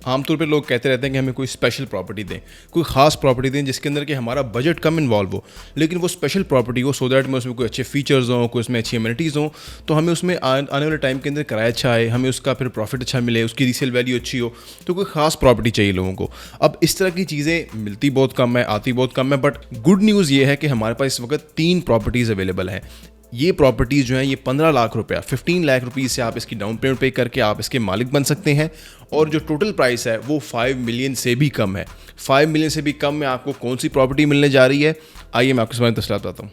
आमतौर पे लोग कहते रहते हैं कि हमें कोई स्पेशल प्रॉपर्टी दें, कोई ख़ास प्रॉपर्टी दें जिसके अंदर कि हमारा बजट कम इन्वॉल्व हो, लेकिन वो स्पेशल प्रॉपर्टी हो सो दैट में उसमें कोई अच्छे फीचर्स हों, कोई उसमें अच्छी एमिनिटीज़ हों, तो हमें उसमें आने वाले टाइम के अंदर किराया अच्छा आए, हमें उसका फिर प्रॉफिट अच्छा मिले, उसकी रीसेल वैल्यू अच्छी हो। तो कोई ख़ास प्रॉपर्टी चाहिए लोगों को। अब इस तरह की चीज़ें मिलती बहुत कम है, आती बहुत कम है, बट गुड न्यूज़ ये है कि हमारे पास इस वक्त 3 प्रॉपर्टीज़ अवेलेबल हैं। ये प्रॉपर्टीज़ जो हैं ये 15 लाख रुपया 15 लाख रुपीज़ से आप इसकी डाउन पेमेंट पे करके आप इसके मालिक बन सकते हैं। और जो टोटल प्राइस है वो 5 मिलियन से भी कम है। 5 मिलियन से भी कम में आपको कौन सी प्रॉपर्टी मिलने जा रही है, आइए मैं आपको इस बारे में तफसीलात बताता हूँ।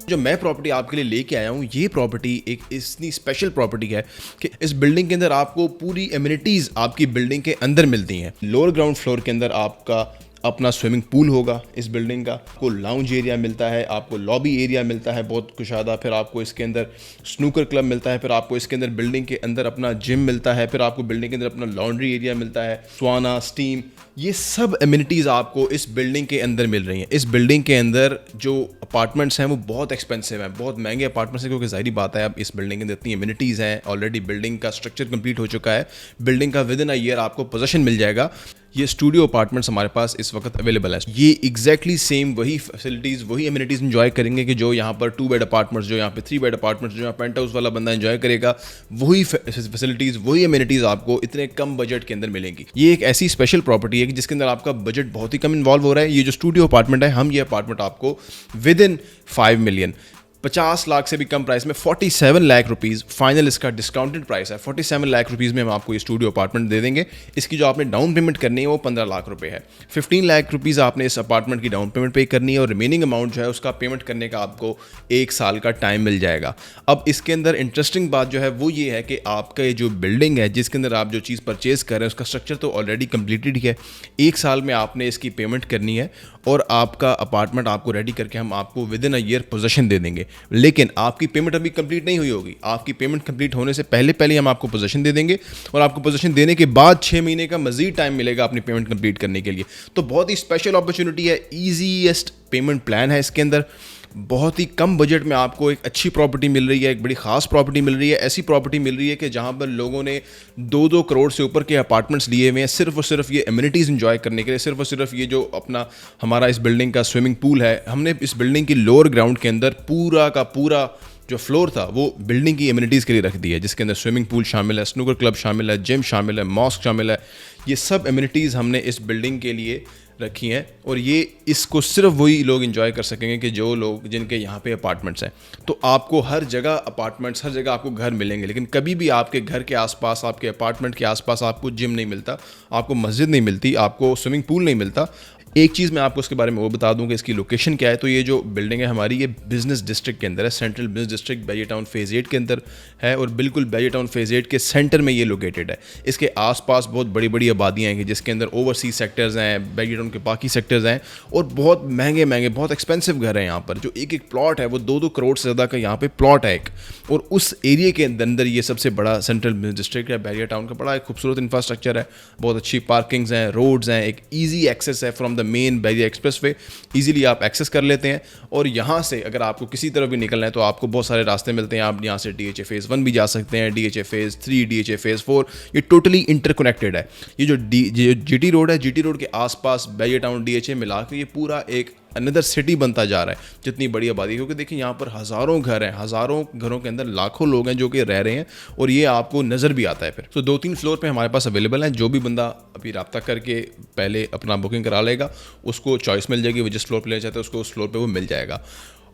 जो मैं प्रॉपर्टी आपके लिए लेके आया हूँ, ये प्रॉपर्टी एक इतनी स्पेशल प्रॉपर्टी है कि इस बिल्डिंग के अंदर आपको पूरी एमिनिटीज़ आपकी बिल्डिंग के अंदर मिलती हैं। लोअर ग्राउंड फ्लोर के अंदर आपका अपना स्विमिंग पूल होगा इस बिल्डिंग का, आपको लाउंज एरिया मिलता है, आपको लॉबी एरिया मिलता है बहुत कुशादा, फिर आपको इसके अंदर स्नूकर क्लब मिलता है, फिर आपको इसके अंदर बिल्डिंग के अंदर अपना जिम मिलता है, फिर आपको बिल्डिंग के अंदर अपना लॉन्ड्री एरिया मिलता है, स्वाना, स्टीम, ये सब एमिनिटीज़ आपको इस बिल्डिंग के अंदर मिल रही हैं। इस बिल्डिंग के अंदर जो अपार्टमेंट्स हैं वो बहुत एक्सपेंसिव हैं, बहुत महंगे अपार्टमेंट्स हैं, क्योंकि ज़ाहिर बात है अब इस बिल्डिंग के अंदर इतनी एमिनिटीज़ हैं, ऑलरेडी बिल्डिंग का स्ट्रक्चर कंप्लीट हो चुका है, बिल्डिंग का विद इन अ ईयर आपको पोजेसन मिल जाएगा। ये स्टूडियो अपार्टमेंट्स हमारे पास इस वक्त अवेलेबल है। ये एग्जैक्टली सेम वही फैसिलिटीज़, वही एमिनिटीज़ एंजॉय करेंगे कि जो यहाँ पर 2 बेड अपार्टमेंट्स, जो यहाँ पे 3 बेड अपार्टमेंट्स, जो यहाँ पेंट हाउस वाला बंदा एंजॉय करेगा, वही फैसिलिटीज़, वही एमिनिटीज़ आपको इतने कम बजट के अंदर मिलेंगी। ये एक ऐसी स्पेशल प्रॉपर्टी है कि जिसके अंदर आपका बजट बहुत ही कम इन्वॉल्व हो रहा है। ये जो स्टूडियो अपार्टमेंट है, हम ये अपार्टमेंट आपको विद इन 5 मिलियन 50 लाख से भी कम प्राइस में 47 लाख रुपीज़ फाइनल इसका डिस्काउंटेड प्राइस है। 47 लाख रुपीज़ में हम आपको ये स्टूडियो अपार्टमेंट दे देंगे। इसकी जो आपने डाउन पेमेंट करनी है वो 15 लाख रुपए है। 15 लाख रुपीज़ आपने इस अपार्टमेंट की डाउन पेमेंट पे करनी है और रिमेनिंग अमाउंट जो है उसका पेमेंट करने का आपको 1 साल का टाइम मिल जाएगा। अब इसके अंदर इंटरेस्टिंग बात जो है वो ये है कि आपका ये जो बिल्डिंग है जिसके अंदर आप जो चीज़ परचेज कर रहे हैं उसका स्ट्रक्चर तो ऑलरेडी कंप्लीटेड ही है। 1 साल में आपने इसकी पेमेंट करनी है और आपका अपार्टमेंट आपको रेडी करके हम आपको within a year possession दे देंगे। लेकिन आपकी पेमेंट अभी कंप्लीट नहीं हुई होगी। आपकी पेमेंट कंप्लीट होने से पहले हम आपको पोजेसन दे देंगे और आपको पोजेसन देने के बाद 6 महीने का मजीद टाइम मिलेगा अपनी पेमेंट कंप्लीट करने के लिए। तो बहुत ही स्पेशल अपॉर्चुनिटी है, ईजीएस्ट पेमेंट प्लान है इसके अंदर। बहुत ही कम बजट में आपको एक अच्छी प्रॉपर्टी मिल रही है, एक बड़ी ख़ास प्रॉपर्टी मिल रही है। ऐसी प्रॉपर्टी मिल रही है कि जहाँ पर लोगों ने 2-2 करोड़ से ऊपर के अपार्टमेंट्स लिए हुए हैं सिर्फ और सिर्फ ये एमिनिटीज़ एंजॉय करने के लिए। सिर्फ और सिर्फ ये जो अपना हमारा इस बिल्डिंग का स्विमिंग पूल है, हमने इस बिल्डिंग की लोअर ग्राउंड के अंदर पूरा का पूरा जो फ्लोर था वो बिल्डिंग की एमिनिटीज़ के लिए रख दिया है, जिसके अंदर स्विमिंग पूल शामिल है, स्नूकर क्लब शामिल है, जिम शामिल है, मॉस्क शामिल है। ये सब एमिनिटीज़ हमने इस बिल्डिंग के लिए रखी हैं और ये इसको सिर्फ वही लोग एंजॉय कर सकेंगे कि जो लोग जिनके यहाँ पे अपार्टमेंट्स हैं। तो आपको हर जगह अपार्टमेंट्स, हर जगह आपको घर मिलेंगे, लेकिन कभी भी आपके घर के आसपास, आपके अपार्टमेंट के आसपास आपको जिम नहीं मिलता, आपको मस्जिद नहीं मिलती, आपको स्विमिंग पूल नहीं मिलता। एक चीज़ मैं आपको उसके बारे में वो बता दूं कि इसकी लोकेशन क्या है। तो ये जो बिल्डिंग है हमारी, ये बिजनेस डिस्ट्रिक्ट के अंदर है, central business district barrier town phase 8 के अंदर है और बिल्कुल बैरियर टाउन फेज़ 8 के सेंटर में ये लोकेटेड है। इसके आसपास बहुत बड़ी बड़ी आबादियाँ हैं जिसके अंदर ओवरसीज सेक्टर्स हैं, बैरियर टाउन के बाकी सेक्टर्स हैं और बहुत महंगे महंगे, बहुत एक्सपेंसिव घर हैं यहाँ पर। जो एक एक प्लॉट है वो 2-2 करोड़ से ज़्यादा का यहाँ पर प्लॉट है एक, और उस एरिया के अंदर ये सबसे बड़ा सेंट्रल बिजनेस डिस्ट्रिक्ट है बैरियर टाउन का। बड़ा एक खूबसूरत इंफ्रास्ट्रक्चर है, बहुत अच्छी पार्किंग्स हैं, रोड्स हैं, एक ईजी एक्सेस है from the main barrier expressway, easily आप एक्सेस कर लेते हैं। और यहाँ से अगर आपको किसी तरफ भी निकलना है तो आपको बहुत सारे रास्ते मिलते हैं। आप यहाँ से DHA फेज़ 1 भी जा सकते हैं, DHA फेज़ 3, DHA फेज़ 4, ये टोटली इंटरकनेक्टेड है। ये जो GT रोड है, GT रोड के आसपास बैरियर टाउन DHA मिला के ये पूरा एक अनदर सिटी बनता जा रहा है, जितनी बड़ी आबादी। क्योंकि देखिए यहाँ पर हज़ारों घर हैं, हज़ारों घरों के अंदर लाखों लोग हैं जो कि रह रहे हैं और ये आपको नज़र भी आता है फिर। तो 2-3 फ्लोर पे हमारे पास अवेलेबल हैं। जो भी बंदा अभी रब्ता करके पहले अपना बुकिंग करा लेगा उसको चॉइस मिल जाएगी, वो जिस फ्लोर पर लेना चाहता है उसको उस फ्लोर पर वो मिल जाएगा।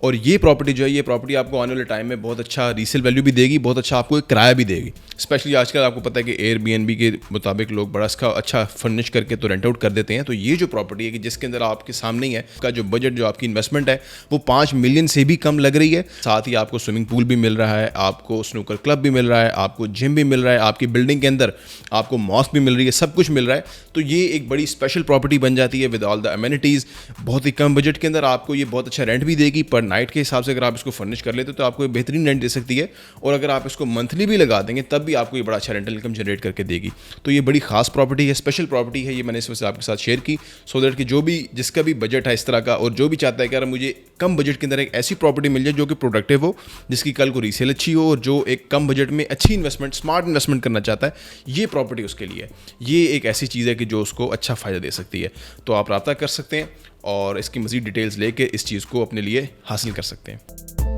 और ये प्रॉपर्टी जो है, ये प्रॉपर्टी आपको आने वाले टाइम में बहुत अच्छा रीसेल वैल्यू भी देगी, बहुत अच्छा आपको एक किराया भी देगी। स्पेशली आजकल आपको पता है कि एयरबीएनबी के मुताबिक लोग बड़ा इसका अच्छा फर्निश करके तो रेंट आउट कर देते हैं। तो ये जो प्रॉपर्टी है कि जिसके अंदर आपके सामने ही है, उसका जो बजट, जो आपकी इन्वेस्टमेंट है वो 5 मिलियन से भी कम लग रही है। साथ ही आपको स्विमिंग पूल भी मिल रहा है, आपको स्नूकर क्लब भी मिल रहा है, आपको जिम भी मिल रहा है, आपकी बिल्डिंग के अंदर आपको मॉस्क भी मिल रही है, सब कुछ मिल रहा है। तो ये एक बड़ी स्पेशल प्रॉपर्टी बन जाती है विद ऑल द अमेनिटीज़। बहुत ही कम बजट के अंदर आपको ये बहुत अच्छा रेंट भी देगी। पर नाइट के हिसाब से अगर आप इसको फर्निश कर लेते तो आपको बेहतरीन रेंट दे सकती है, और अगर आप इसको मंथली भी लगा देंगे तब भी आपको ये बड़ा अच्छा रेंटल इनकम जनरेट करके देगी। तो ये बड़ी खास प्रॉपर्टी है, स्पेशल प्रॉपर्टी है। ये मैंने इस वजह से आपके साथ शेयर की सो दैट कि जो भी, जिसका भी बजट है इस तरह का, और जो भी चाहता है कि यार मुझे कम बजट के अंदर एक ऐसी प्रॉपर्टी मिल जाए जो कि प्रोडक्टिव हो, जिसकी कल को रीसेल अच्छी हो, और जो एक कम बजट में अच्छी इन्वेस्टमेंट, स्मार्ट इन्वेस्टमेंट करना चाहता है, ये प्रॉपर्टी उसके लिए है। ये एक ऐसी चीज़ है कि जो उसको अच्छा फ़ायदा दे सकती है। तो आप राब्ता कर सकते हैं और इसकी मज़ीद डिटेल्स लेके इस चीज़ को अपने लिए हासिल कर सकते हैं।